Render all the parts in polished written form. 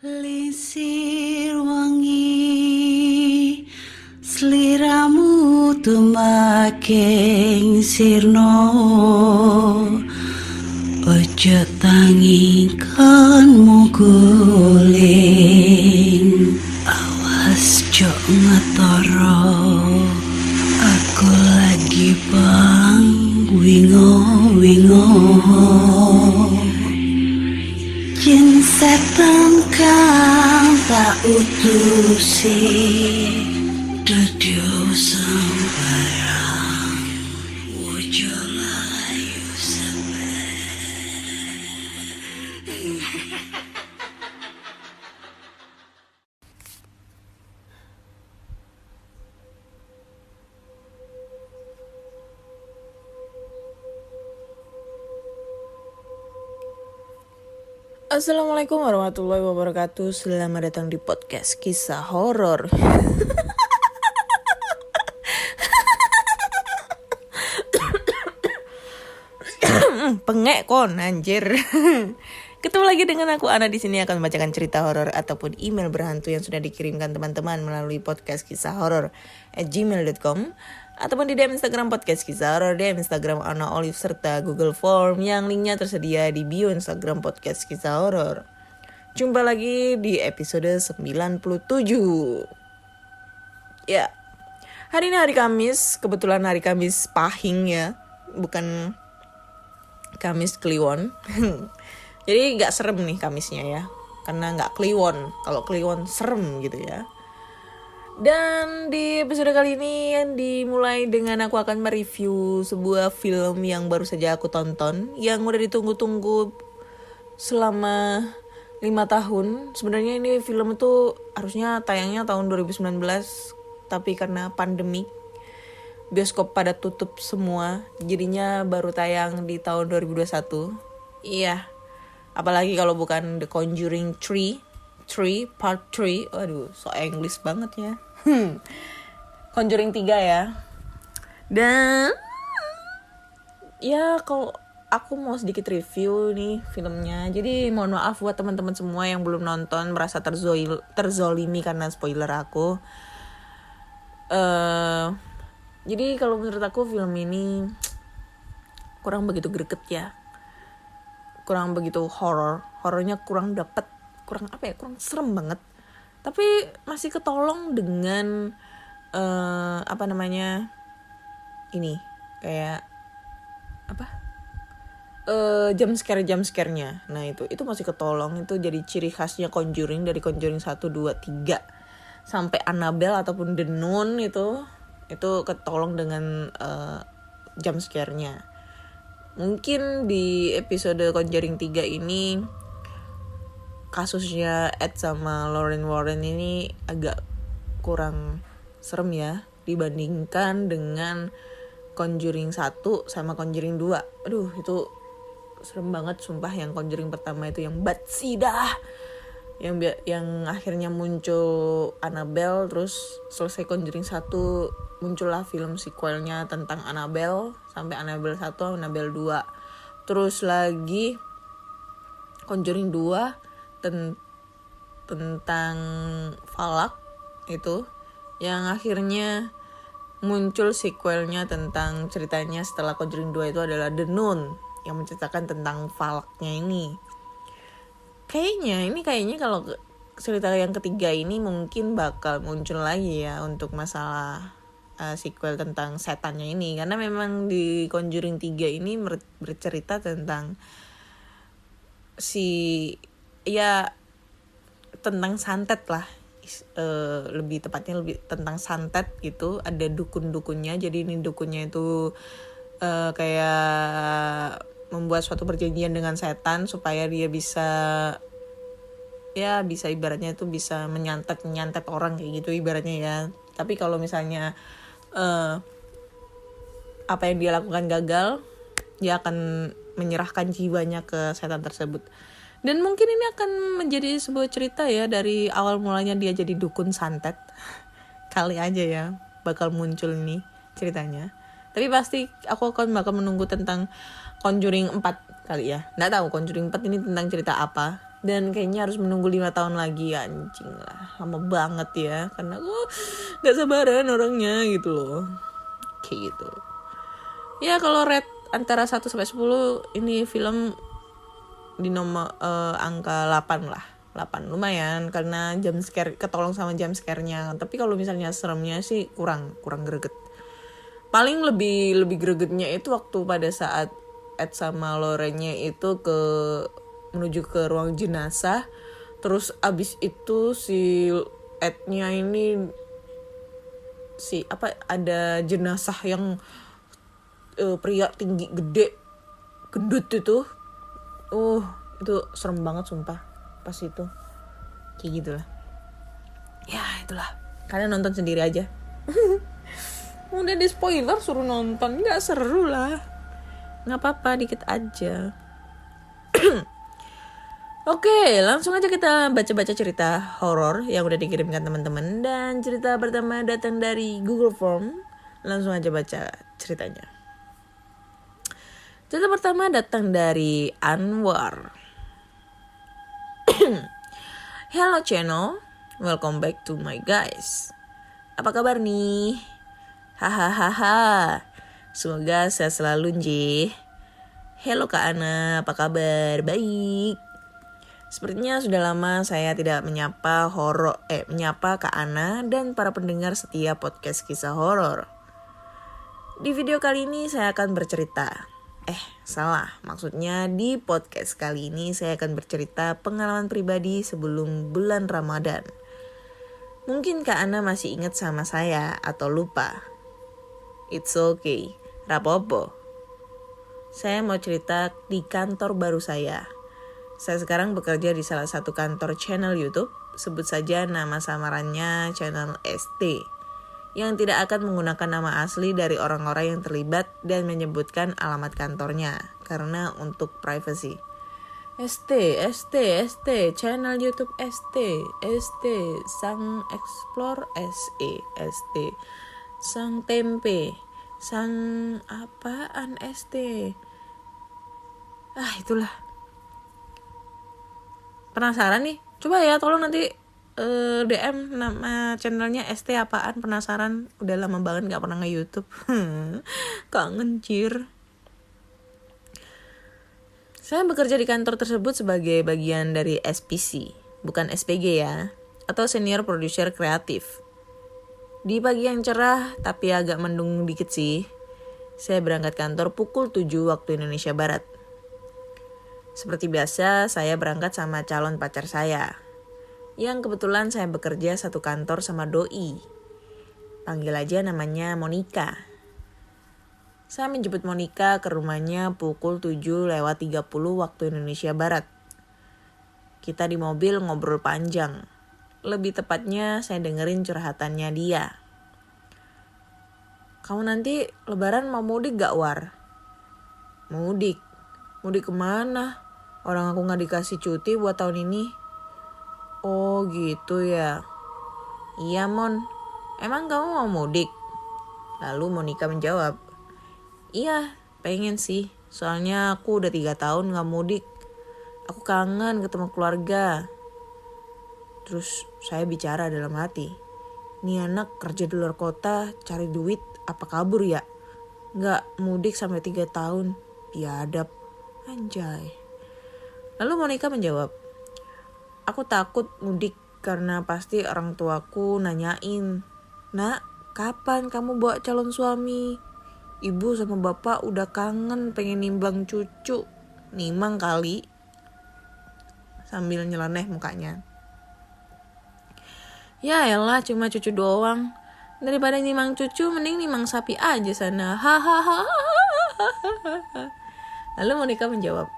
Lisir wangi sliramu tumaking sirno ojo tangi kanmu guling awas jok ngetoro aku lagi bang wingo jin setan kang tak utusi dadyo sembarang wojo layu sampai. Assalamualaikum warahmatullahi wabarakatuh. Selamat datang di podcast kisah horor. Pengek kon anjir. Ketemu lagi dengan aku Ana di sini akan membacakan cerita horor ataupun email berhantu yang sudah dikirimkan teman-teman melalui podcast kisah horor @gmail.com ataupun di DM Instagram podcast kisah horor, DM Instagram Ana Olive serta Google Form yang linknya tersedia di bio Instagram podcast kisah horor. Jumpa lagi di episode 97. Ya, hari ini hari Kamis, kebetulan hari Kamis Pahing ya, bukan Kamis Kliwon. Jadi gak serem nih Kamisnya ya, karena gak Kliwon. Kalau Kliwon serem gitu ya. Dan di episode kali ini dimulai dengan aku akan mereview sebuah film yang baru saja aku tonton, yang udah ditunggu-tunggu selama 5 tahun. Sebenarnya ini film itu harusnya tayangnya tahun 2019, tapi karena pandemi bioskop pada tutup semua, jadinya baru tayang di tahun 2021. Iya, apalagi kalau bukan The Conjuring 3 Part 3. Waduh, so English banget ya. Conjuring 3 ya. Dan ya kalau aku mau sedikit review nih filmnya. Jadi mohon maaf buat teman-teman semua yang belum nonton merasa terzolimi karena spoiler aku. Jadi kalau menurut aku film ini kurang begitu greget ya. Kurang begitu horornya kurang dapet, kurang serem banget. Tapi masih ketolong dengan ini kayak jump scare-nya. Nah, itu masih ketolong. Itu jadi ciri khasnya Conjuring, dari Conjuring 1 2 3 sampai Annabelle ataupun The Nun itu ketolong dengan jump scare-nya. Mungkin di episode Conjuring 3 ini kasusnya Ed sama Lorraine Warren ini agak kurang serem ya dibandingkan dengan Conjuring 1 sama Conjuring 2. Aduh, itu serem banget sumpah. Yang Conjuring pertama itu yang Batsidah, yang akhirnya muncul Annabelle, terus selesai Conjuring 1 muncullah film sequelnya tentang Annabelle sampai Annabelle 1, Annabelle 2. Terus lagi Conjuring 2 tentang Falak itu, yang akhirnya muncul sequelnya tentang ceritanya setelah Conjuring 2 itu adalah The Nun yang menceritakan tentang Falaknya ini. Kayaknya kalau cerita yang ketiga ini mungkin bakal muncul lagi ya untuk masalah sequel tentang setannya ini, karena memang di Conjuring 3 ini bercerita tentang tentang santet lah, lebih tepatnya tentang santet gitu. Ada dukun-dukunnya, jadi ini dukunnya itu kayak membuat suatu perjanjian dengan setan supaya dia bisa ibaratnya itu bisa menyantet orang kayak gitu ibaratnya ya. Tapi kalau misalnya apa yang dia lakukan gagal, dia akan menyerahkan jiwanya ke setan tersebut. Dan mungkin ini akan menjadi sebuah cerita ya, dari awal mulanya dia jadi dukun santet. Kali aja ya bakal muncul nih ceritanya. Tapi pasti aku bakal menunggu tentang Conjuring 4 kali ya. Nggak tahu Conjuring 4 ini tentang cerita apa. Dan kayaknya harus menunggu 5 tahun lagi. Anjing lah, lama banget ya. Karena gue gak sabaran orangnya gitu loh. Kayak gitu. Ya kalau rate antara 1 sampai 10, ini film di nomor angka 8 lah. 8 lumayan karena jump scare, ketolong sama jump scare-nya. Tapi kalau misalnya seremnya sih kurang greget. Paling lebih gregetnya itu waktu pada saat Ed sama Lorenya itu menuju ke ruang jenazah. Terus abis itu si Ednya ini ada jenazah yang pria tinggi gede gendut itu. Itu serem banget sumpah pas itu. Kayak gitulah. Ya itulah. Kalian nonton sendiri aja. Udah di spoiler suruh nonton, nggak seru lah. Nggak apa-apa, dikit aja. Oke, langsung aja kita baca-baca cerita horor yang udah dikirimkan teman-teman. Dan cerita pertama datang dari Google Form. Langsung aja baca ceritanya. Cerita pertama datang dari Anwar. Hello channel, welcome back to my guys. Apa kabar nih? Hahaha. Semoga sehat selalu Nji. Hello Kak Ana, apa kabar? Baik. Sepertinya sudah lama saya tidak menyapa Kak Ana dan para pendengar setia podcast kisah horor. Di video kali ini saya akan bercerita. Maksudnya di podcast kali ini saya akan bercerita pengalaman pribadi sebelum bulan Ramadan. Mungkin Kak Ana masih ingat sama saya atau lupa. It's okay, rapopo. Saya mau cerita di kantor baru saya. Saya sekarang bekerja di salah satu kantor channel YouTube, sebut saja nama samarannya channel ST, yang tidak akan menggunakan nama asli dari orang-orang yang terlibat dan menyebutkan alamat kantornya, karena untuk privacy. ST, channel YouTube ST, Sang Explore SE, ST, Sang Tempe, Sang apaan ST. Itulah. Penasaran nih? Coba ya tolong nanti DM nama channelnya ST apaan, penasaran. Udah lama banget gak pernah nge-YouTube. Kangen cir. Saya bekerja di kantor tersebut sebagai bagian dari SPC, bukan SPG ya, atau Senior Producer Kreatif. Di pagi yang cerah tapi agak mendung dikit sih. Saya berangkat kantor pukul 7 waktu Indonesia Barat. Seperti biasa, saya berangkat sama calon pacar saya, yang kebetulan saya bekerja satu kantor sama doi. Panggil aja namanya Monica. Saya menjemput Monica ke rumahnya pukul 7:30 waktu Indonesia Barat. Kita di mobil ngobrol panjang. Lebih tepatnya saya dengerin curhatannya dia. Kamu nanti lebaran mau mudik gak War? Mudik? Mudik kemana? Orang aku gak dikasih cuti buat tahun ini. Oh gitu ya. Iya Mon, emang kamu mau mudik? Lalu Monica menjawab, iya pengen sih, soalnya aku udah 3 tahun gak mudik. Aku kangen ketemu keluarga. Terus saya bicara dalam hati, nih anak kerja di luar kota cari duit apa kabur ya? Gak mudik sampai 3 tahun, biadab. Anjay. Lalu Monica menjawab, aku takut mudik karena pasti orang tuaku nanyain, nak kapan kamu bawa calon suami? Ibu sama bapak udah kangen pengen nimbang cucu. Nimang kali. Sambil nyeleneh mukanya. Ya elah cuma cucu doang. Daripada nimang cucu mending nimang sapi aja sana. Hahaha. Lalu Monica menjawab,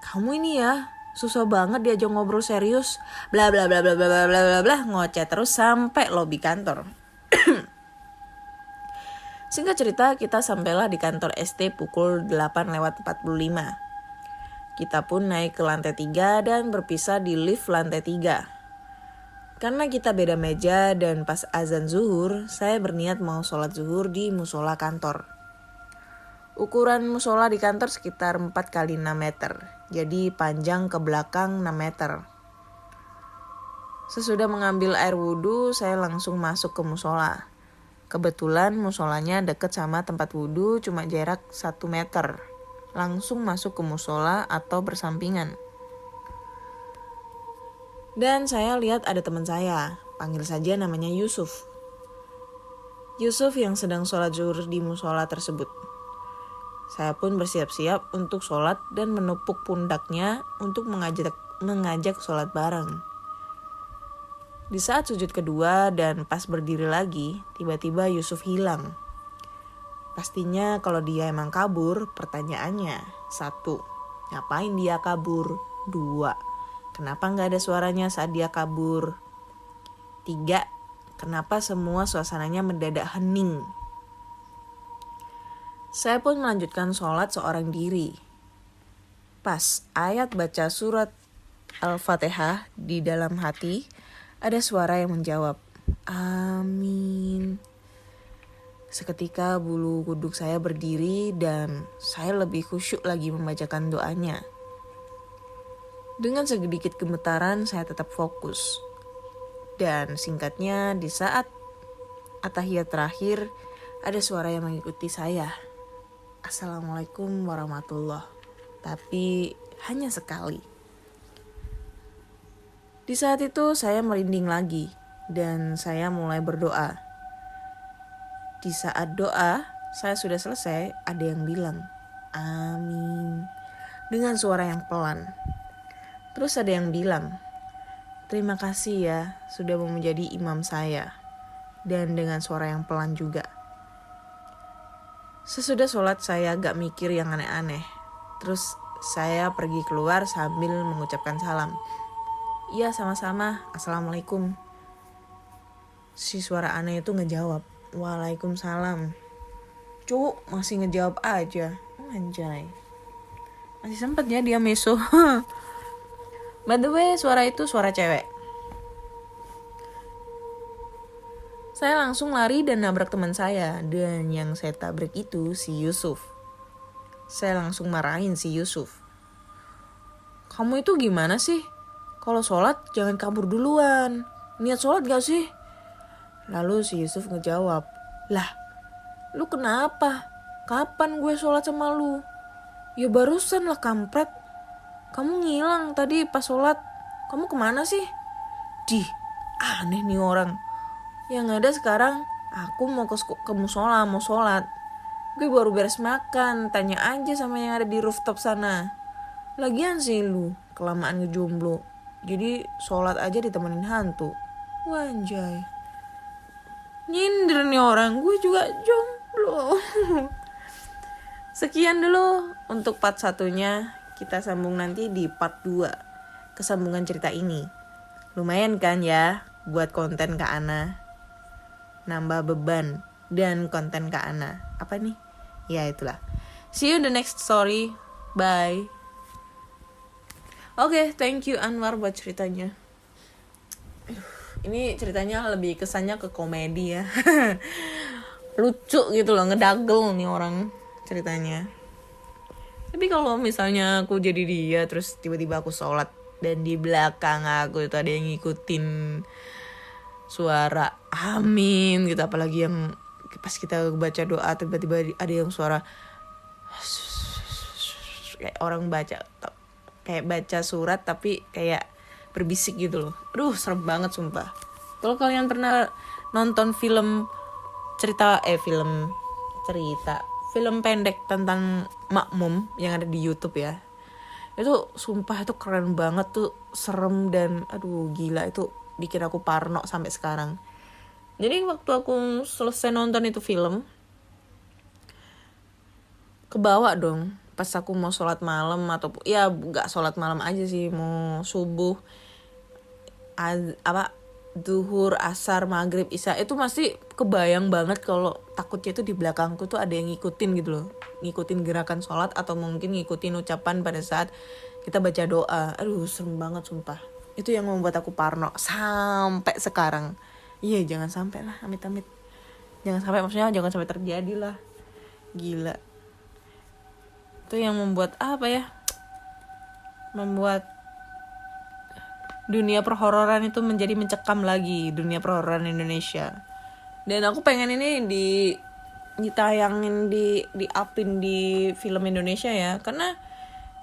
kamu ini ya susah banget diajak ngobrol serius. Bla bla bla bla bla bla bla bla, ngoceh terus sampai lobi kantor. Singkat cerita, kita sampailah di kantor ST pukul 8:45. Kita pun naik ke lantai 3 dan berpisah di lift lantai 3. Karena kita beda meja dan pas azan zuhur, saya berniat mau sholat zuhur di musola kantor. Ukuran musola di kantor sekitar 4x6 meter. Jadi panjang ke belakang 6 meter. Sesudah mengambil air wudhu, saya langsung masuk ke musola. Kebetulan musolanya deket sama tempat wudhu, cuma jarak 1 meter. Langsung masuk ke musola atau bersampingan. Dan saya lihat ada teman saya, panggil saja namanya Yusuf. Yusuf yang sedang sholat zuhur di musola tersebut. Saya pun bersiap-siap untuk sholat dan menepuk pundaknya untuk mengajak sholat bareng. Di saat sujud kedua dan pas berdiri lagi, tiba-tiba Yusuf hilang. Pastinya kalau dia emang kabur, pertanyaannya 1. Ngapain dia kabur? 2. Kenapa gak ada suaranya saat dia kabur? 3. Kenapa semua suasananya mendadak hening? Saya pun melanjutkan sholat seorang diri. Pas ayat baca surat Al-Fatihah di dalam hati, ada suara yang menjawab, "Amin." Seketika bulu kuduk saya berdiri dan saya lebih khusyuk lagi membacakan doanya. Dengan sedikit gemetaran saya tetap fokus. Dan singkatnya di saat at-tahiyat terakhir ada suara yang mengikuti saya. Assalamualaikum warahmatullahi. Tapi hanya sekali. Di saat itu saya merinding lagi dan saya mulai berdoa. Di saat doa saya sudah selesai, ada yang bilang amin dengan suara yang pelan. Terus ada yang bilang, "Terima kasih ya sudah mau menjadi imam saya." Dan dengan suara yang pelan juga. Sesudah sholat saya gak mikir yang aneh-aneh. Terus saya pergi keluar sambil mengucapkan salam. "Iya sama-sama, Assalamualaikum." Si suara aneh itu ngejawab, "Waalaikumsalam." Cuk, masih ngejawab aja. Anjay. Masih sempet ya dia meso. By the way, suara itu suara cewek. Saya langsung lari dan nabrak teman saya. Dan yang saya tabrak itu si Yusuf. Saya langsung marahin si Yusuf. "Kamu itu gimana sih? Kalau sholat jangan kabur duluan. Niat sholat gak sih?" Lalu si Yusuf ngejawab, "Lah, lu kenapa? Kapan gue sholat sama lu?" "Ya barusan lah kampret. Kamu ngilang tadi pas sholat. Kamu kemana sih?" Dih, aneh nih orang. Yang ada sekarang aku mau ke musola, mau sholat. Gue baru beres makan, tanya aja sama yang ada di rooftop sana. Lagian sih lu, kelamaan ngejomblo. Jadi sholat aja ditemenin hantu. Wanjay. Nyindir nih orang, gue juga jomblo. Sekian dulu untuk part 1-nya. Kita sambung nanti di part 2. Kesambungan cerita ini. Lumayan kan ya buat konten Kak Ana. Nambah beban dan konten Kak Ana. Apa nih? Ya itulah. See you in the next story. Bye. Oke, thank you Anwar buat ceritanya. Ini ceritanya lebih kesannya ke komedi ya. Lucu gitu loh, ngedagel nih orang ceritanya. Tapi kalau misalnya aku jadi dia, terus tiba-tiba aku sholat dan di belakang aku itu ada yang ngikutin suara amin gitu, apalagi yang pas kita baca doa tiba-tiba ada yang suara kayak orang baca, kayak baca surat tapi kayak berbisik gitu loh. Aduh, serem banget sumpah. Kalau kalian pernah nonton film pendek tentang makmum yang ada di YouTube ya, itu sumpah itu keren banget tuh, serem dan aduh gila, itu bikin aku parno sampai sekarang. Jadi waktu aku selesai nonton itu film, kebawa dong pas aku mau sholat malam, atau ya nggak sholat malam aja sih, mau subuh, duhur, asar, maghrib, isya, itu masih kebayang banget kalau takutnya itu di belakangku tuh ada yang ngikutin gitu loh, ngikutin gerakan sholat atau mungkin ngikutin ucapan pada saat kita baca doa. Aduh serem banget sumpah. Itu yang membuat aku parno sampai sekarang. Iya, jangan sampai lah, amit-amit. Jangan sampai, maksudnya jangan sampai terjadi lah. Gila. Itu yang membuat apa ya? membuat dunia perhororan itu menjadi mencekam lagi, dunia perhororan Indonesia. Dan aku pengen ini ditayangin, di-upin di film Indonesia ya, karena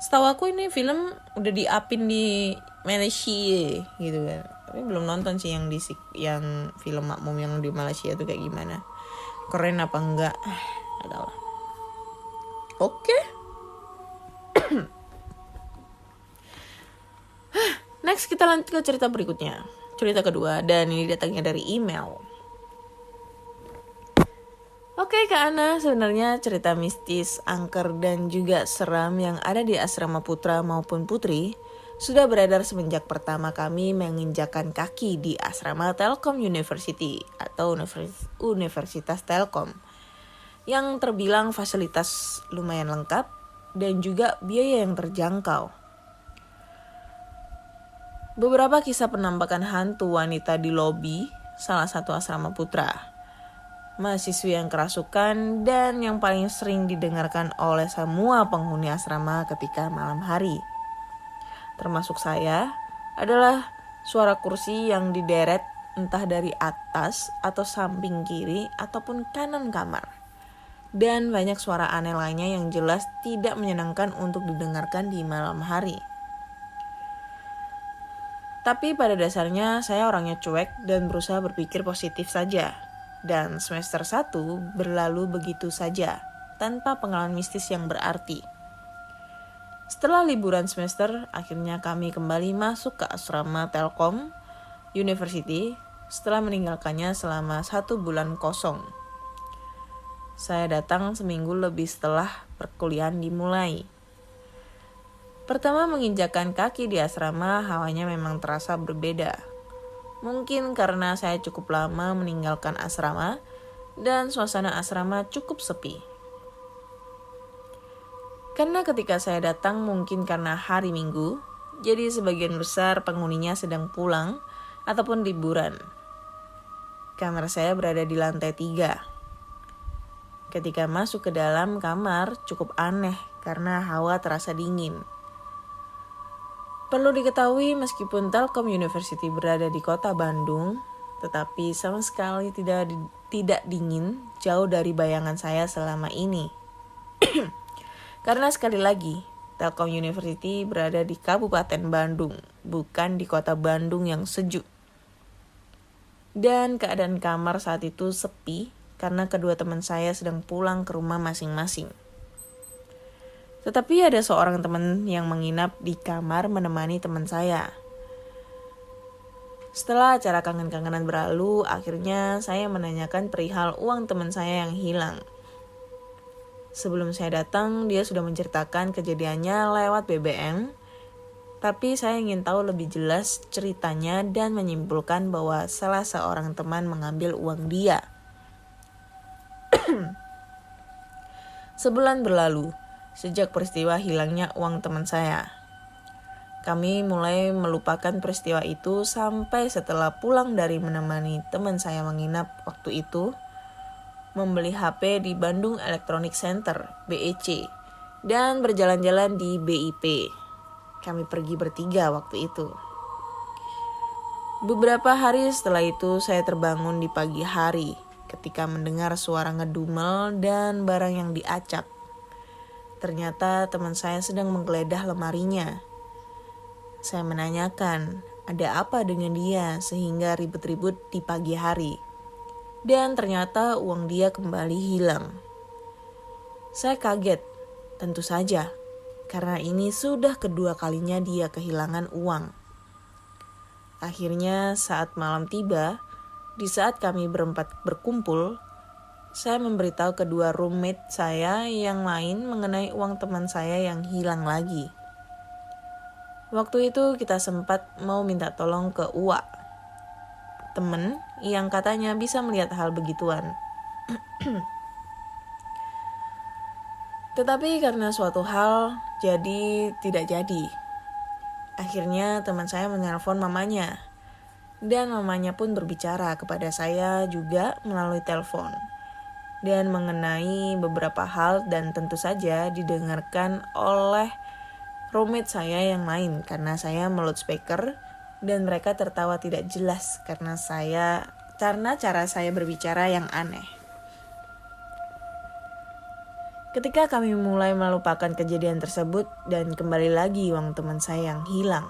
setahu aku ini film udah di-upin di Malaysia gitu kan. Tapi belum nonton sih yang film Makmum yang di Malaysia tuh kayak gimana, keren apa enggak, nggak tahu lah. Oke. Next kita lanjut ke cerita berikutnya. Cerita kedua, dan ini datangnya dari email. Oke Kak Ana, sebenarnya cerita mistis, angker, dan juga seram yang ada di asrama putra maupun putri sudah beredar semenjak pertama kami menginjakan kaki di asrama Telkom University atau Universitas Telkom, yang terbilang fasilitas lumayan lengkap dan juga biaya yang terjangkau. Beberapa kisah penampakan hantu wanita di lobi salah satu asrama putra, mahasiswi yang kerasukan, dan yang paling sering didengarkan oleh semua penghuni asrama ketika malam hari, termasuk saya, adalah suara kursi yang dideret entah dari atas atau samping kiri ataupun kanan kamar, dan banyak suara aneh lainnya yang jelas tidak menyenangkan untuk didengarkan di malam hari. Tapi pada dasarnya saya orangnya cuek dan berusaha berpikir positif saja. Dan semester 1 berlalu begitu saja, tanpa pengalaman mistis yang berarti. Setelah liburan semester, akhirnya kami kembali masuk ke asrama Telkom University setelah meninggalkannya selama 1 bulan kosong. Saya datang seminggu lebih setelah perkuliahan dimulai. Pertama menginjakan kaki di asrama, hawanya memang terasa berbeda. Mungkin karena saya cukup lama meninggalkan asrama dan suasana asrama cukup sepi. Karena ketika saya datang mungkin karena hari Minggu, jadi sebagian besar penghuninya sedang pulang ataupun liburan. Kamar saya berada di lantai 3. Ketika masuk ke dalam kamar cukup aneh karena hawa terasa dingin. Perlu diketahui meskipun Telkom University berada di kota Bandung, tetapi sama sekali tidak dingin, jauh dari bayangan saya selama ini. Karena sekali lagi, Telkom University berada di Kabupaten Bandung, bukan di kota Bandung yang sejuk. Dan keadaan kamar saat itu sepi karena kedua teman saya sedang pulang ke rumah masing-masing. Tetapi ada seorang teman yang menginap di kamar menemani teman saya. Setelah acara kangen-kangenan berlalu, akhirnya saya menanyakan perihal uang teman saya yang hilang. Sebelum saya datang, dia sudah menceritakan kejadiannya lewat BBM, tapi saya ingin tahu lebih jelas ceritanya dan menyimpulkan bahwa salah seorang teman mengambil uang dia. Sebulan berlalu sejak peristiwa hilangnya uang teman saya. Kami mulai melupakan peristiwa itu sampai setelah pulang dari menemani teman saya menginap waktu itu, membeli HP di Bandung Electronic Center, BEC, dan berjalan-jalan di BIP. Kami pergi bertiga waktu itu. Beberapa hari setelah itu saya terbangun di pagi hari ketika mendengar suara ngedumel dan barang yang diacak. Ternyata teman saya sedang menggeledah lemarinya. Saya menanyakan, ada apa dengan dia sehingga ribut-ribut di pagi hari. Dan ternyata uang dia kembali hilang. Saya kaget, tentu saja, karena ini sudah kedua kalinya dia kehilangan uang. Akhirnya saat malam tiba, di saat kami berempat berkumpul, saya memberitahu kedua roommate saya yang lain mengenai uang teman saya yang hilang lagi. Waktu itu kita sempat mau minta tolong ke Uwa, temen yang katanya bisa melihat hal begituan. Tetapi karena suatu hal jadi tidak jadi. Akhirnya teman saya menelpon mamanya. Dan mamanya pun berbicara kepada saya juga melalui telepon. Dan mengenai beberapa hal dan tentu saja didengarkan oleh roommate saya yang lain karena saya loudspeaker dan mereka tertawa tidak jelas karena cara saya berbicara yang aneh. Ketika kami mulai melupakan kejadian tersebut dan kembali lagi uang teman saya yang hilang.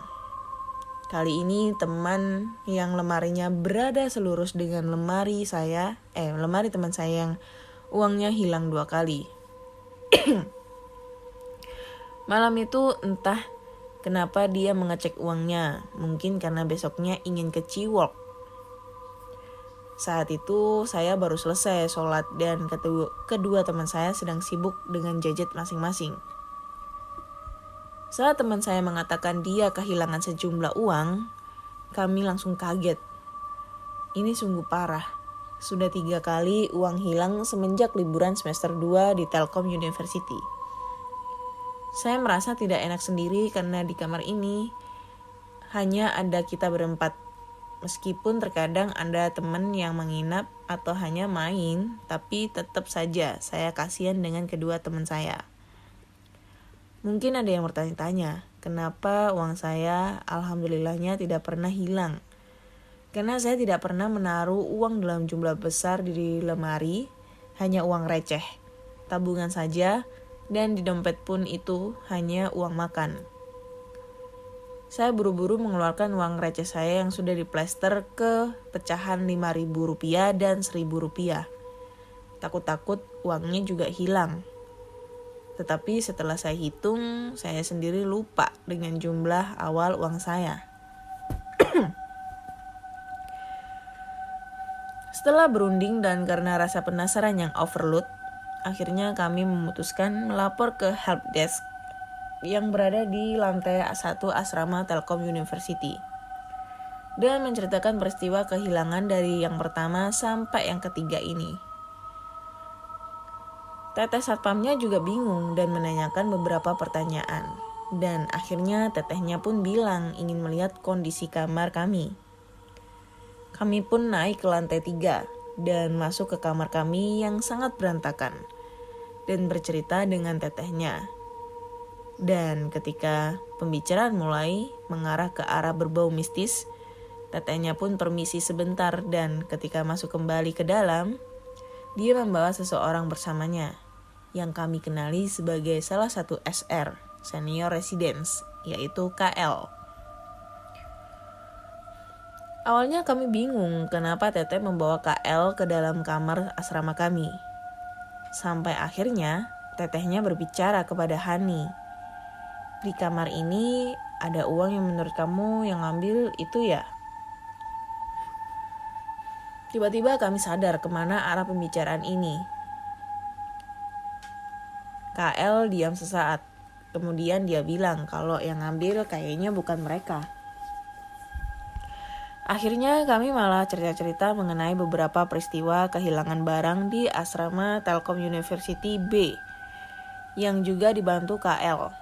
Kali ini teman yang lemarinya berada selurus dengan lemari teman saya yang uangnya hilang 2 kali. Malam itu entah kenapa dia mengecek uangnya, mungkin karena besoknya ingin ke Ciwok. Saat itu saya baru selesai sholat dan kedua teman saya sedang sibuk dengan gadget masing-masing. Saat teman saya mengatakan dia kehilangan sejumlah uang, kami langsung kaget. Ini sungguh parah. Sudah 3 kali uang hilang semenjak liburan semester 2 di Telkom University. Saya merasa tidak enak sendiri karena di kamar ini hanya ada kita berempat. Meskipun terkadang ada teman yang menginap atau hanya main, tapi tetap saja saya kasihan dengan kedua teman saya. Mungkin ada yang bertanya-tanya, kenapa uang saya alhamdulillahnya tidak pernah hilang? Karena saya tidak pernah menaruh uang dalam jumlah besar di lemari, hanya uang receh, tabungan saja, dan di dompet pun itu hanya uang makan. Saya buru-buru mengeluarkan uang receh saya yang sudah diplester ke pecahan Rp5.000 dan Rp1.000. Takut-takut uangnya juga hilang. Tetapi setelah saya hitung, saya sendiri lupa dengan jumlah awal uang saya. Setelah berunding dan karena rasa penasaran yang overload, akhirnya kami memutuskan melapor ke helpdesk yang berada di lantai 1 asrama Telkom University dan menceritakan peristiwa kehilangan dari yang pertama sampai yang ketiga ini. Teteh satpamnya juga bingung dan menanyakan beberapa pertanyaan, dan akhirnya tetehnya pun bilang ingin melihat kondisi kamar kami. Kami pun naik ke lantai 3 dan masuk ke kamar kami yang sangat berantakan dan bercerita dengan tetehnya. Dan ketika pembicaraan mulai mengarah ke arah berbau mistis, tetehnya pun permisi sebentar dan ketika masuk kembali ke dalam, dia membawa seseorang bersamanya yang kami kenali sebagai salah satu SR, Senior Residence, yaitu KL. Awalnya kami bingung kenapa teteh membawa KL ke dalam kamar asrama kami. Sampai akhirnya tetehnya berbicara kepada Hani. Di kamar ini ada uang yang menurut kamu yang ngambil itu ya? Tiba-tiba kami sadar kemana arah pembicaraan ini. KL diam sesaat. Kemudian dia bilang kalau yang ngambil kayaknya bukan mereka. Akhirnya kami malah cerita-cerita mengenai beberapa peristiwa kehilangan barang di asrama Telkom University B yang juga dibantu KL.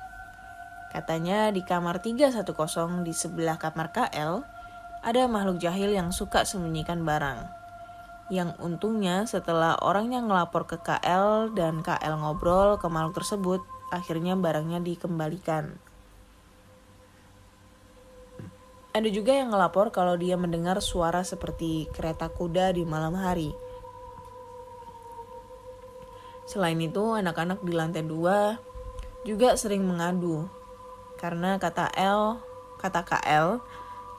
Katanya di kamar 310 di sebelah kamar KL ada makhluk jahil yang suka sembunyikan barang. Yang untungnya setelah orangnya ngelapor ke KL dan KL ngobrol ke makhluk tersebut, akhirnya barangnya dikembalikan. Ada juga yang ngelapor kalau dia mendengar suara seperti kereta kuda di malam hari. Selain itu, anak-anak di lantai 2 juga sering mengadu. Karena kata KL,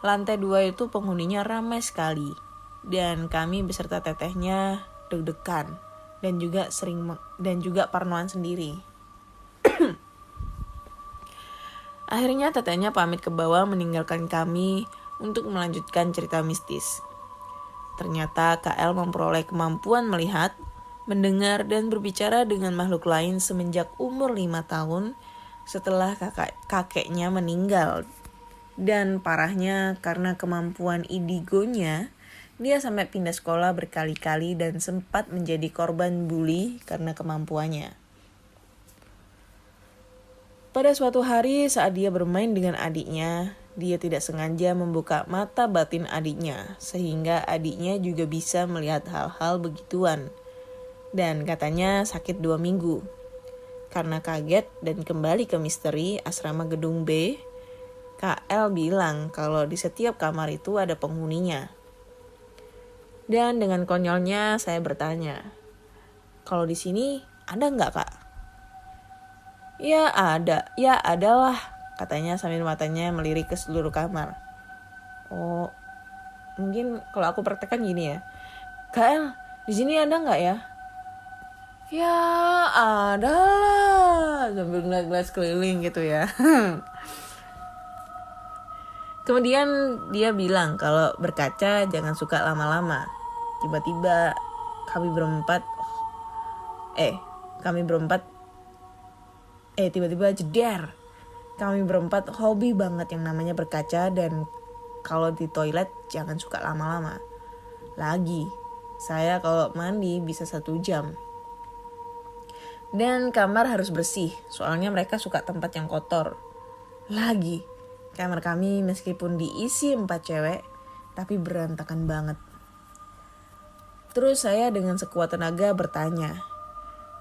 lantai 2 itu penghuninya ramai sekali. Dan kami beserta tetehnya deg-degan dan juga parnoan sendiri. Akhirnya tetehnya pamit ke bawah meninggalkan kami untuk melanjutkan cerita mistis. Ternyata KL memperoleh kemampuan melihat, mendengar dan berbicara dengan makhluk lain semenjak umur 5 tahun setelah kakeknya meninggal. Dan parahnya karena kemampuan indigonya, dia sampai pindah sekolah berkali-kali dan sempat menjadi korban bully karena kemampuannya. Pada suatu hari saat dia bermain dengan adiknya, dia tidak sengaja membuka mata batin adiknya, sehingga adiknya juga bisa melihat hal-hal begituan. Dan katanya sakit 2 minggu. Karena kaget dan kembali ke misteri asrama gedung B, KL bilang kalau di setiap kamar itu ada penghuninya. Dan dengan konyolnya saya bertanya, kalau di sini ada nggak kak? Ya adalah, katanya sambil matanya melirik ke seluruh kamar. Oh, mungkin kalau aku praktekkan gini ya, KL di sini ada nggak ya? Ya ada lah, sambil ngeliat-ngeliat sekeliling gitu ya. Kemudian dia bilang kalau berkaca jangan suka lama-lama. Tiba-tiba kami berempat tiba-tiba jeder. Kami berempat hobi banget yang namanya berkaca, dan kalau di toilet jangan suka lama-lama. Lagi, saya kalau mandi bisa 1 jam. Dan kamar harus bersih, soalnya mereka suka tempat yang kotor. Lagi, kamar kami meskipun diisi 4 cewek, tapi berantakan banget. Terus saya dengan sekuat tenaga bertanya,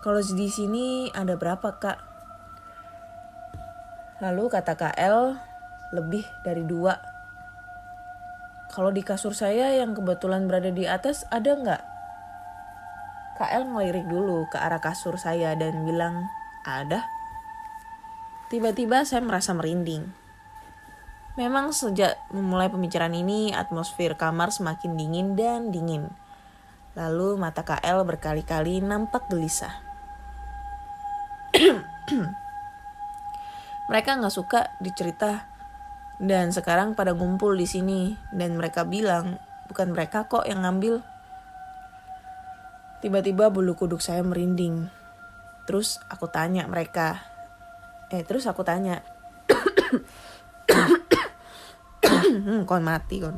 kalau di sini ada berapa kak? Lalu kata KL, lebih dari 2. Kalau di kasur saya yang kebetulan berada di atas ada nggak? KL ngelirik dulu ke arah kasur saya dan bilang, ada. Tiba-tiba saya merasa merinding. Memang sejak memulai pembicaraan ini, atmosfer kamar semakin dingin dan dingin. Lalu mata KL berkali-kali nampak gelisah. Mereka nggak suka dicerita, dan sekarang pada ngumpul di sini, dan mereka bilang, bukan mereka kok yang ngambil. Tiba-tiba bulu kuduk saya merinding. Terus aku tanya, kon mati kon.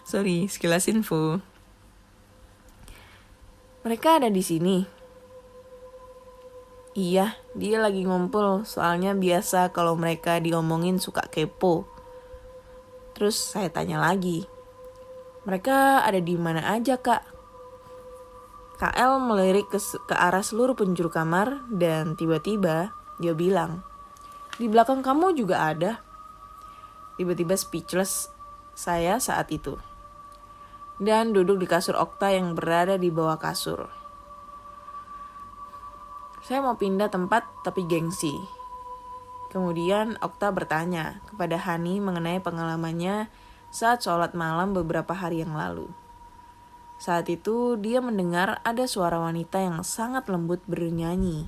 Sorry, sekilas info. Mereka ada di sini. Iya, dia lagi ngumpul. Soalnya biasa kalau mereka diomongin suka kepo. Terus saya tanya lagi, mereka ada di mana aja kak? KL melirik ke arah seluruh penjuru kamar dan tiba-tiba dia bilang, di belakang kamu juga ada. Tiba-tiba speechless saya saat itu. Dan duduk di kasur Okta yang berada di bawah kasur. Saya mau pindah tempat tapi gengsi. Kemudian Okta bertanya kepada Hani mengenai pengalamannya saat sholat malam beberapa hari yang lalu. Saat itu dia mendengar ada suara wanita yang sangat lembut bernyanyi.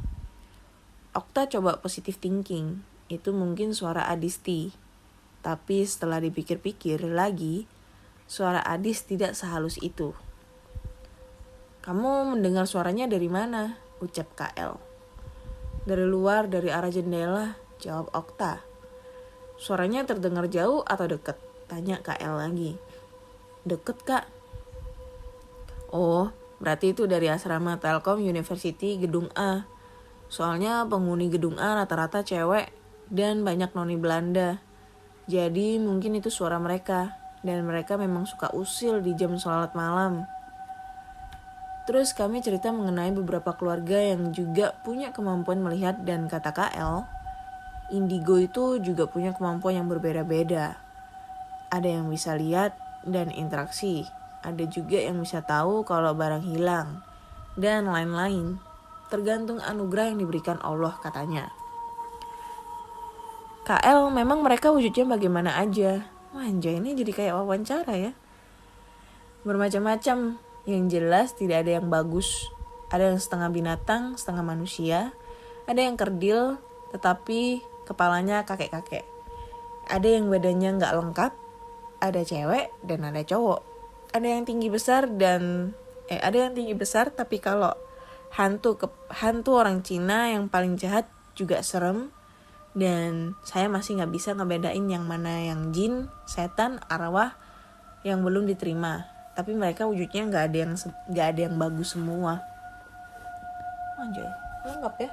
Okta coba positive thinking, itu mungkin suara Adisti. Tapi setelah dipikir-pikir lagi, suara Adis tidak sehalus itu. Kamu mendengar suaranya dari mana? Ucap KL. Dari luar, dari arah jendela, jawab Okta. Suaranya terdengar jauh atau dekat? Tanya KL lagi. Deket kak. Oh, berarti itu dari asrama Telkom University gedung A. Soalnya penghuni gedung A rata-rata cewek dan banyak noni Belanda. Jadi mungkin itu suara mereka. Dan mereka memang suka usil di jam sholat malam. Terus kami cerita mengenai beberapa keluarga yang juga punya kemampuan melihat, dan kata KL, indigo itu juga punya kemampuan yang berbeda-beda. Ada yang bisa lihat dan interaksi. Ada juga yang bisa tahu kalau barang hilang. Dan lain-lain. Tergantung anugerah yang diberikan Allah katanya. KL memang mereka wujudnya bagaimana aja. Wah anjay, ini jadi kayak wawancara ya. Bermacam-macam. Yang jelas tidak ada yang bagus. Ada yang setengah binatang, setengah manusia. Ada yang kerdil, tetapi kepalanya kakek-kakek. Ada yang badannya gak lengkap. Ada cewek dan ada cowok. Ada yang tinggi besar tapi kalau hantu orang Cina yang paling jahat juga serem. Dan saya masih gak bisa ngebedain yang mana yang jin, setan, arwah yang belum diterima. Tapi mereka wujudnya gak ada yang bagus semua. Anjay, lengkap ya.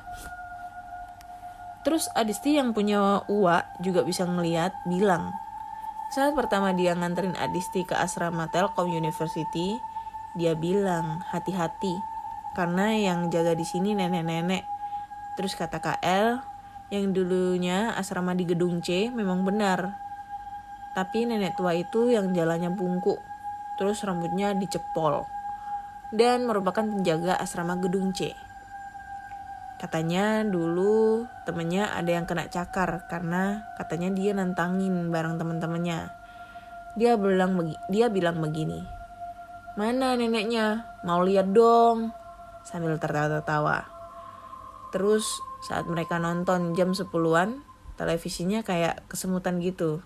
Terus Adisti yang punya uwa juga bisa ngeliat, bilang, saat pertama dia nganterin Adisti ke asrama Telkom University, dia bilang, hati-hati, karena yang jaga di sini nenek-nenek. Terus kata KL, yang dulunya asrama di gedung C memang benar. Tapi nenek tua itu yang jalannya bungkuk, terus rambutnya dicepol, dan merupakan penjaga asrama gedung C. Katanya dulu temennya ada yang kena cakar karena katanya dia nantangin bareng teman-temannya. Dia bilang begini, "Mana neneknya? Mau lihat dong." Sambil tertawa-tawa. Terus saat mereka nonton jam 10-an, televisinya kayak kesemutan gitu.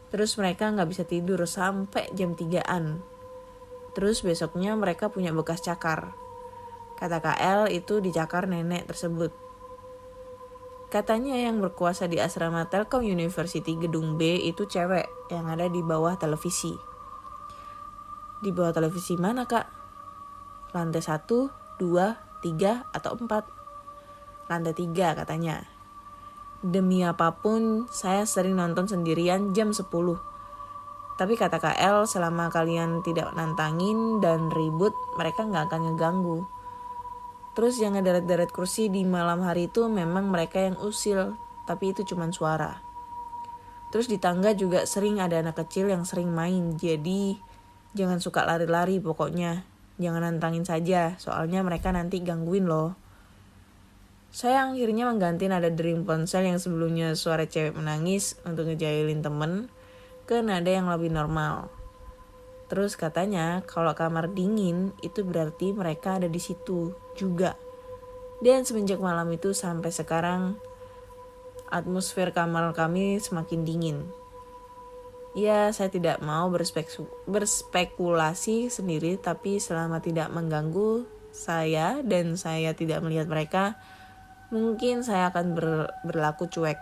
Terus mereka gak bisa tidur sampai jam 3-an. Terus besoknya mereka punya bekas cakar. Kata KL itu dicakar nenek tersebut. Katanya yang berkuasa di asrama Telkom University gedung B itu cewek yang ada di bawah televisi. Di bawah televisi mana, Kak? Lantai 1, 2, 3, atau 4? Lantai 3 katanya. Demi apapun saya sering nonton sendirian jam 10. Tapi kata KL selama kalian tidak nantangin dan ribut mereka gak akan ngeganggu. Terus yang ngederet-deret kursi di malam hari itu memang mereka yang usil, tapi itu cuman suara. Terus di tangga juga sering ada anak kecil yang sering main, jadi jangan suka lari-lari pokoknya. Jangan nantangin saja, soalnya mereka nanti gangguin loh. Saya akhirnya mengganti nada dering ponsel yang sebelumnya suara cewek menangis untuk ngejailin temen ke nada yang lebih normal. Terus katanya kalau kamar dingin itu berarti mereka ada di situ juga. Dan semenjak malam itu sampai sekarang atmosfer kamar kami semakin dingin. Ya, saya tidak mau berspekulasi sendiri, tapi selama tidak mengganggu saya dan saya tidak melihat mereka, mungkin saya akan berlaku cuek.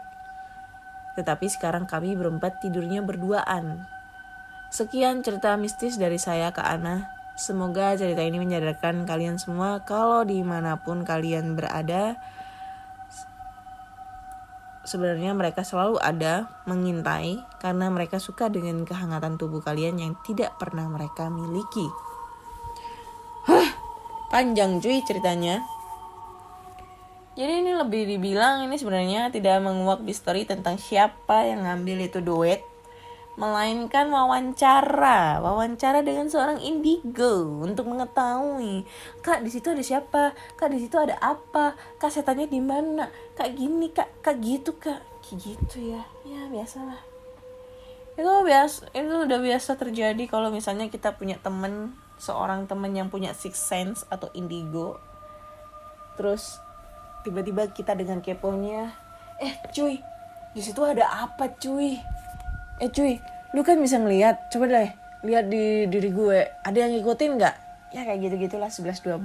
Tetapi sekarang kami berempat tidurnya berduaan. Sekian cerita mistis dari saya ke Ana. Semoga cerita ini menyadarkan kalian semua kalau dimanapun kalian berada, sebenarnya mereka selalu ada mengintai karena mereka suka dengan kehangatan tubuh kalian yang tidak pernah mereka miliki. Panjang cuy ceritanya. Jadi ini lebih dibilang ini sebenarnya tidak menguak misteri tentang siapa yang ngambil itu duit, melainkan wawancara dengan seorang indigo untuk mengetahui, Kak di situ ada siapa, Kak di situ ada apa, Kak setannya di mana, Kak gini, Kak gitu, Kak kayak gitu ya biasalah. Itu udah biasa terjadi kalau misalnya kita punya seorang teman yang punya sixth sense atau indigo. Terus tiba-tiba kita dengan keponya, cuy, di situ ada apa cuy? Cuy, lu kan bisa ngeliat, coba deh lihat di diri gue, ada yang ngikutin nggak? Ya kayak gitu-gitulah 11-12.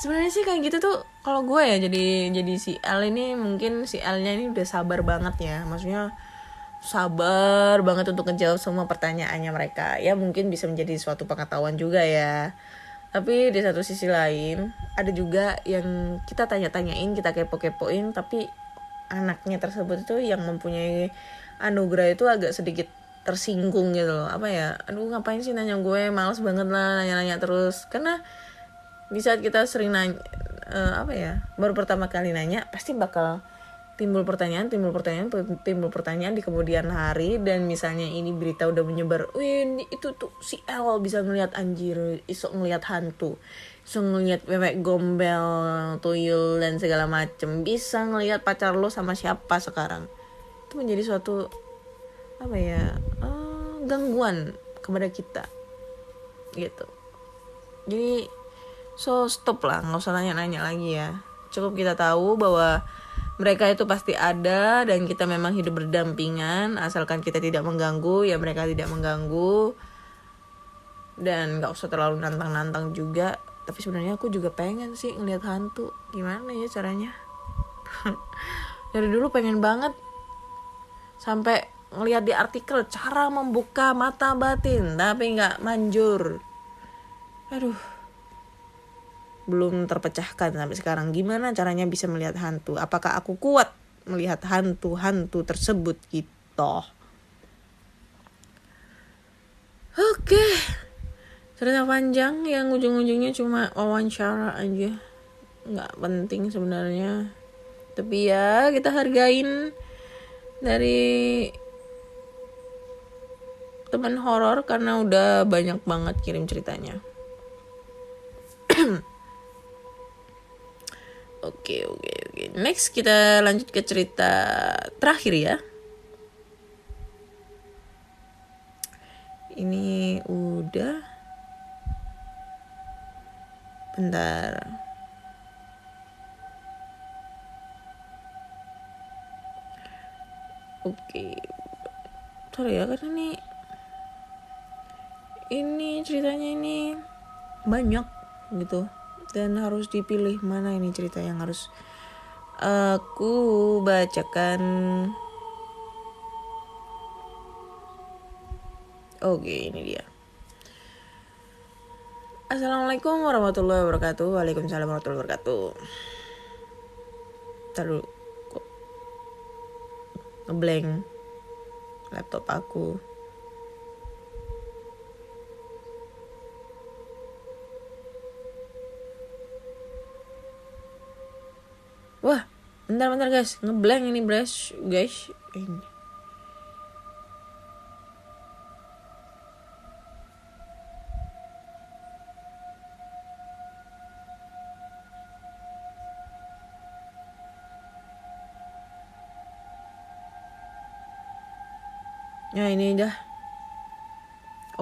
Sebenarnya sih kayak gitu tuh kalau gue ya jadi si L ini, mungkin si L-nya ini udah sabar banget ya, maksudnya sabar banget untuk ngejawab semua pertanyaannya mereka. Ya mungkin bisa menjadi suatu pengetahuan juga ya. Tapi di satu sisi lain ada juga yang kita tanya-tanyain, kita kepo-kepoin, tapi anaknya tersebut itu yang mempunyai anugerah itu agak sedikit tersinggung gitu loh. Apa ya, aduh ngapain sih nanya gue, males banget lah nanya-nanya terus. Karena di saat kita sering nanya, baru pertama kali nanya, pasti bakal timbul pertanyaan di kemudian hari. Dan misalnya ini berita udah menyebar, itu tuh si El bisa ngelihat anjir, iso ngelihat hantu, iso ngelihat bebek gombel, tuyul dan segala macem, bisa ngelihat pacar lo sama siapa sekarang. Itu menjadi suatu gangguan kepada kita gitu. Jadi stop lah, nggak usah nanya-nanya lagi ya. Cukup kita tahu bahwa mereka itu pasti ada dan kita memang hidup berdampingan, asalkan kita tidak mengganggu, ya mereka tidak mengganggu. Dan gak usah terlalu nantang-nantang juga. Tapi sebenarnya aku juga pengen sih ngeliat hantu. Gimana ya caranya? Dari dulu pengen banget. Sampai ngeliat di artikel cara membuka mata batin, tapi gak manjur. Aduh, belum terpecahkan sampai sekarang. Gimana caranya bisa melihat hantu? Apakah aku kuat melihat hantu-hantu tersebut gitu? Oke. Cerita panjang yang ujung-ujungnya cuma wawancara aja, nggak penting sebenarnya. Tapi ya kita hargain dari teman horor karena udah banyak banget kirim ceritanya. Oke. Next kita lanjut ke cerita terakhir ya. Ini udah. Bentar. Oke. Sorry ya karena ini ceritanya ini banyak gitu. Dan harus dipilih mana ini cerita yang harus aku bacakan. Oke, ini dia. Assalamualaikum warahmatullahi wabarakatuh. Waalaikumsalam warahmatullahi wabarakatuh. Taruh kok ngeblank laptop aku. Wah, bentar guys, ngeblank ini guys. Ini. Ya ini dah.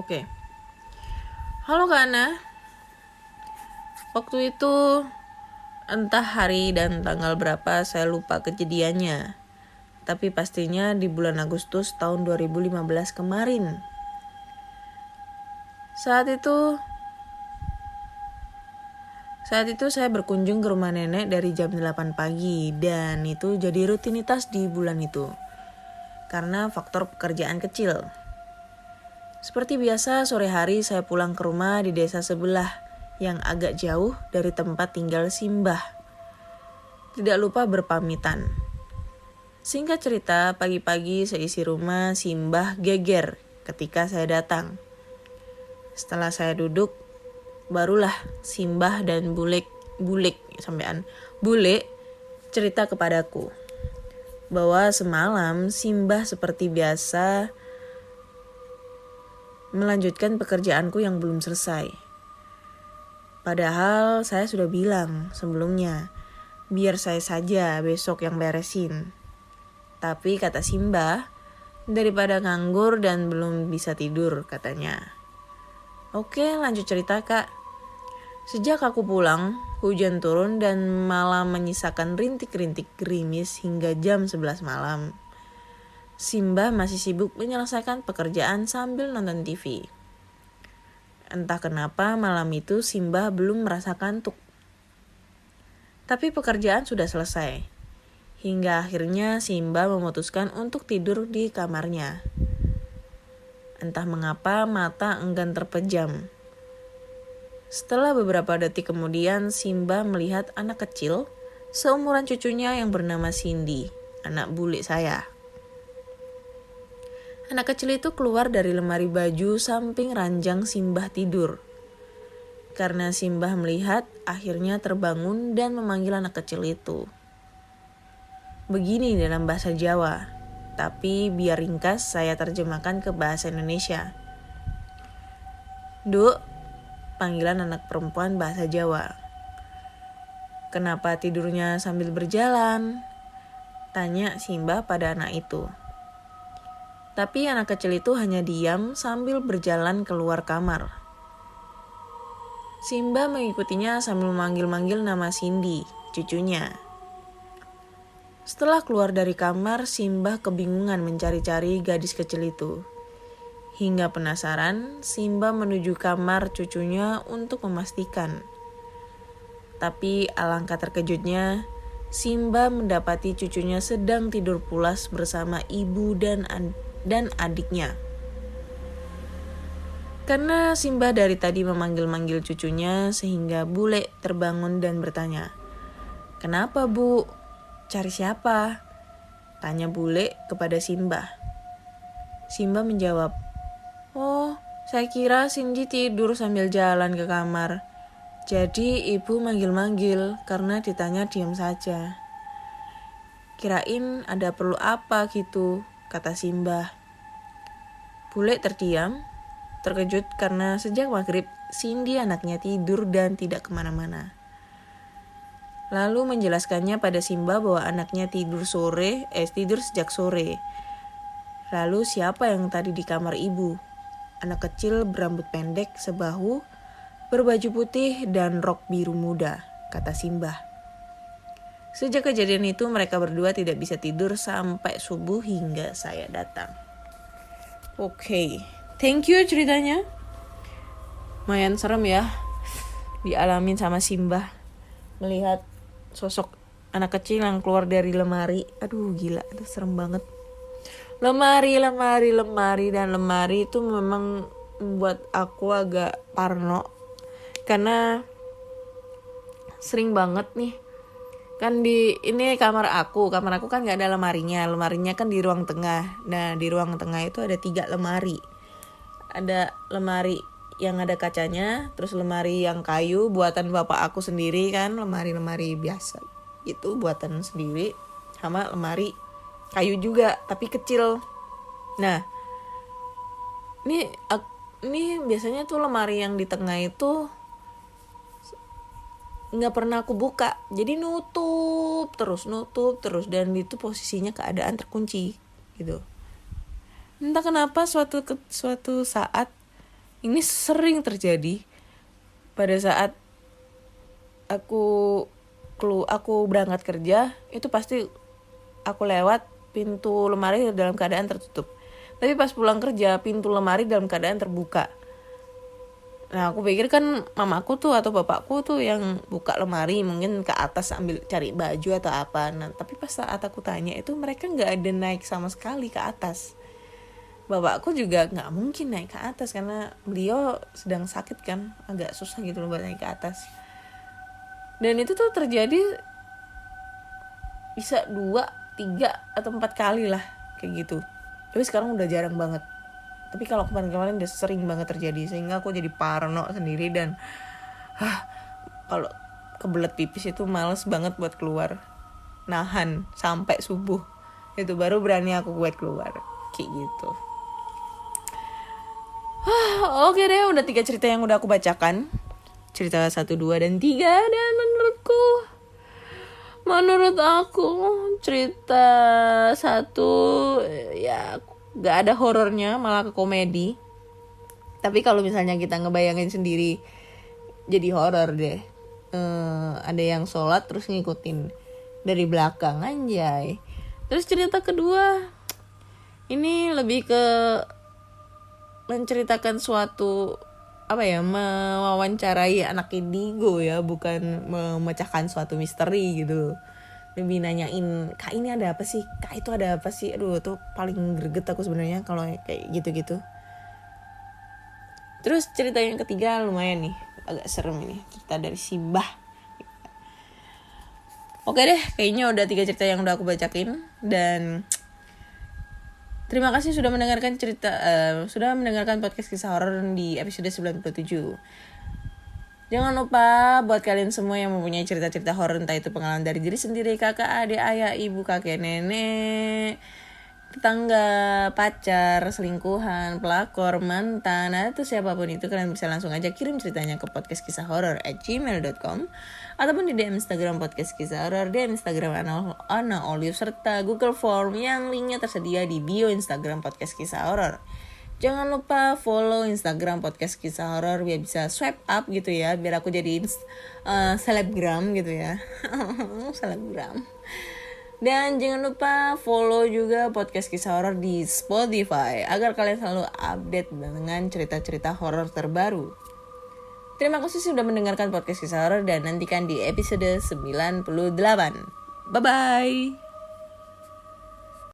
Oke. Halo Kak Ana. Waktu itu entah hari dan tanggal berapa saya lupa kejadiannya. Tapi pastinya di bulan Agustus tahun 2015 kemarin. Saat itu saya berkunjung ke rumah nenek dari jam 8 pagi dan itu jadi rutinitas di bulan itu. Karena faktor pekerjaan kecil. Seperti biasa sore hari saya pulang ke rumah di desa sebelah yang agak jauh dari tempat tinggal Simbah. Tidak lupa berpamitan. Singkat cerita, pagi-pagi seisi rumah Simbah geger ketika saya datang. Setelah saya duduk, barulah Simbah dan Bule cerita kepadaku bahwa semalam Simbah seperti biasa melanjutkan pekerjaanku yang belum selesai. Padahal saya sudah bilang sebelumnya, biar saya saja besok yang beresin. Tapi kata Simbah, daripada nganggur dan belum bisa tidur katanya. Oke, lanjut cerita Kak. Sejak aku pulang, hujan turun dan malam menyisakan rintik-rintik gerimis hingga jam 11 malam. Simbah masih sibuk menyelesaikan pekerjaan sambil nonton TV. Entah kenapa malam itu Simbah belum merasa kantuk. Tapi pekerjaan sudah selesai. Hingga akhirnya Simbah memutuskan untuk tidur di kamarnya. Entah mengapa mata enggan terpejam. Setelah beberapa detik kemudian, Simbah melihat anak kecil seumuran cucunya yang bernama Cindy, anak bule saya. Anak kecil itu keluar dari lemari baju samping ranjang Simbah tidur. Karena Simbah melihat, akhirnya terbangun dan memanggil anak kecil itu. Begini dalam bahasa Jawa, tapi biar ringkas saya terjemahkan ke bahasa Indonesia. Duk, panggilan anak perempuan bahasa Jawa. Kenapa tidurnya sambil berjalan? Tanya Simbah pada anak itu. Tapi anak kecil itu hanya diam sambil berjalan keluar kamar. Simbah mengikutinya sambil memanggil-manggil nama Cindy, cucunya. Setelah keluar dari kamar, Simbah kebingungan mencari-cari gadis kecil itu. Hingga penasaran, Simbah menuju kamar cucunya untuk memastikan. Tapi alangkah terkejutnya, Simbah mendapati cucunya sedang tidur pulas bersama ibu dan adiknya. Karena Simbah dari tadi memanggil-manggil cucunya sehingga bule terbangun dan bertanya, "Kenapa Bu? Cari siapa?" Tanya bule kepada Simbah. Simbah menjawab, "Oh, Saya kira Cindy tidur sambil jalan ke kamar. Jadi ibu manggil-manggil karena ditanya diam saja. Kirain ada perlu apa gitu, kata Simbah. Bule terdiam, terkejut karena sejak maghrib Cindy anaknya tidur dan tidak kemana-mana. Lalu menjelaskannya pada Simbah bahwa anaknya tidur sejak sore. Lalu siapa yang tadi di kamar ibu? Anak kecil berambut pendek sebahu, berbaju putih dan rok biru muda, kata Simbah. Sejak kejadian itu mereka berdua tidak bisa tidur sampai subuh hingga saya datang. Oke, thank you ceritanya. Lumayan serem ya dialamin sama Simbah. Melihat sosok anak kecil yang keluar dari lemari. Aduh gila, itu serem banget. Lemari dan lemari itu memang membuat aku agak parno. Karena sering banget nih. Kan ini kamar aku kan gak ada lemarinya kan di ruang tengah. Nah di ruang tengah itu ada 3 lemari. Ada lemari yang ada kacanya, terus lemari yang kayu buatan bapak aku sendiri kan, lemari biasa itu buatan sendiri, sama lemari kayu juga tapi kecil. Nah ini biasanya tuh lemari yang di tengah itu nggak pernah aku buka, jadi nutup terus dan itu posisinya keadaan terkunci gitu. Entah kenapa suatu saat ini sering terjadi pada saat aku berangkat kerja, itu pasti aku lewat pintu lemari dalam keadaan tertutup. Tapi pas pulang kerja pintu lemari dalam keadaan terbuka. Nah aku pikir kan mamaku tuh atau bapakku tuh yang buka lemari, mungkin ke atas ambil cari baju atau apa. Nah tapi pas saat aku tanya itu mereka gak ada naik sama sekali ke atas. Bapakku juga gak mungkin naik ke atas karena beliau sedang sakit kan, agak susah gitu loh buat naik ke atas. Dan itu tuh terjadi bisa 2, 3, atau 4 kali lah kayak gitu. Tapi sekarang udah jarang banget. Tapi kalau kemarin-kemarin udah sering banget terjadi, sehingga aku jadi parno sendiri dan kalau kebelet pipis itu males banget buat keluar. Nahan sampai subuh. Itu baru berani aku buat keluar. Kayak gitu. Oke deh, udah 3 cerita yang udah aku bacakan. Cerita 1, 2, dan 3. Dan menurut aku cerita 1 ya gak ada horornya, malah ke komedi. Tapi kalau misalnya kita ngebayangin sendiri jadi horor deh. Ada yang sholat terus ngikutin dari belakang, anjay. Terus cerita kedua ini lebih ke menceritakan suatu mewawancarai anak indigo ya, bukan memecahkan suatu misteri gitu. Lebih nanyain, kak ini ada apa sih, kak itu ada apa sih. Aduh tuh paling greget aku sebenarnya kalau kayak gitu-gitu. Terus cerita yang ketiga lumayan nih, agak serem ini, cerita dari Simbah. Oke deh, kayaknya udah 3 cerita yang udah aku bacain. Dan terima kasih sudah mendengarkan podcast kisah horor di episode 97. Jangan lupa buat kalian semua yang mempunyai cerita-cerita horor, entah itu pengalaman dari diri sendiri, kakak, adik, ayah, ibu, kakek, nenek, tetangga, pacar, selingkuhan, pelakor, mantan, atau siapapun itu, kalian bisa langsung aja kirim ceritanya ke podcastkisahhoror@gmail.com ataupun di DM Instagram podcast kisah horor, DM Instagram Ana Olive, serta Google Form yang linknya tersedia di bio Instagram podcast kisah horor. Jangan lupa follow Instagram podcast kisah horor biar bisa swipe up gitu ya, biar aku jadiin selebgram gitu ya. Selebgram. Dan jangan lupa follow juga podcast kisah horor di Spotify agar kalian selalu update dengan cerita-cerita horor terbaru. Terima kasih sudah mendengarkan podcast kisah horor dan nantikan di episode 98. Bye bye.